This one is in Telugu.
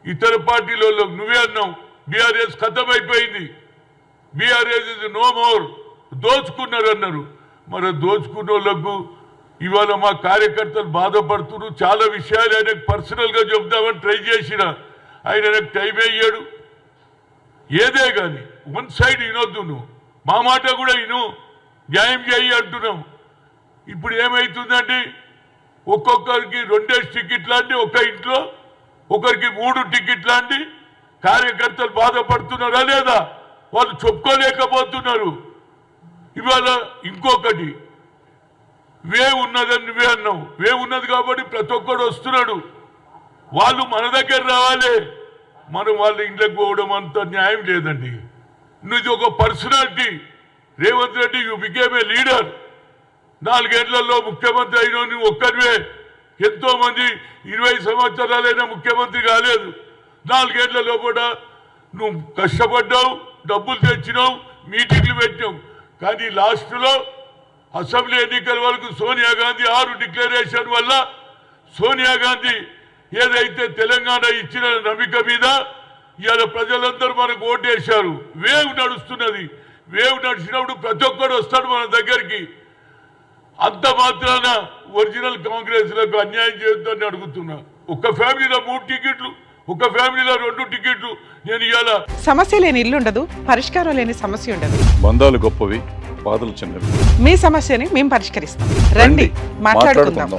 ఇతర పార్టీలలో నువ్వే అన్నావు బీఆర్ఎస్ ఖతం అయిపోయింది, బీఆర్ఎస్ ఇస్ నో మోర్, దోచుకున్నారు అన్నారు. మరి దోచుకున్న వాళ్ళకు ఇవాళ మా కార్యకర్తలు బాధపడుతున్నారు. చాలా విషయాలు ఆయనకు పర్సనల్గా చెప్దామని ట్రై చేసిన, ఆయన నాకు టైం అయ్యాడు. ఏదే కానీ వన్ సైడ్ వినొద్దు, నువ్వు మా మాట కూడా విను, న్యాయం చేయి అంటున్నాం. ఇప్పుడు ఏమవుతుందంటే ఒక్కొక్కరికి 2 టికెట్లు అండి, ఒక ఇంట్లో ఒకరికి 3 టికెట్లు అండి. కార్యకర్తలు బాధపడుతున్నారా లేదా? వాళ్ళు చెప్పుకోలేకపోతున్నారు. ఇవాళ ఇంకొకటి వే ఉన్నదని నువ్వే అన్నావు, వే ఉన్నది కాబట్టి ప్రతి ఒక్కడు వస్తున్నాడు. వాళ్ళు మన దగ్గర రావాలి, మనం వాళ్ళ ఇంట్లోకి పోవడం అంత న్యాయం లేదండి. నువ్వు ఒక personality Revanth Reddy, you became a leader. 4 ఏళ్లలో ముఖ్యమంత్రి అయినా నువ్వు ఒక్కరివే. ఎంతో మంది 20 సంవత్సరాలైనా ముఖ్యమంత్రి కాలేదు. 4 ఏళ్లలో కూడా నువ్వు కష్టపడ్డావు, డబ్బులు తెచ్చినావు, మీటింగ్లు పెట్టినావు. కానీ లాస్ట్లో అసెంబ్లీ ఎన్నికల వరకు సోనియా గాంధీ 6 డిక్లరేషన్ వల్ల సోనియా గాంధీ ఏదైతే తెలంగాణ ఇచ్చిన నమ్మిక మీద ఇవాళ ప్రజలందరూ మనకు ఓటేశారు. వేవ్ నడుస్తున్నది. వేవ్ నడిచినప్పుడు ప్రతి ఒక్కడు వస్తాడు మన దగ్గరికి. అంత మాత్రాన ఒరిజినల్ కాంగ్రెస్లకు అన్యాయం చేయొద్దని అడుగుతున్నా. ఒక ఫ్యామిలీలో 3 టికెట్లు, ఒక ఫ్యామిలీలో 2 టికెట్లు. నేను ఇవాళ సమస్య లేని ఇల్లు ఉండదు, పరిష్కారం లేని సమస్య ఉండదు. బంధాలు గొప్పవి, బాధలు చిన్నవి. మీ సమస్యని మేము పరిష్కరిస్తాం. రండి మాట్లాడుకుందాం.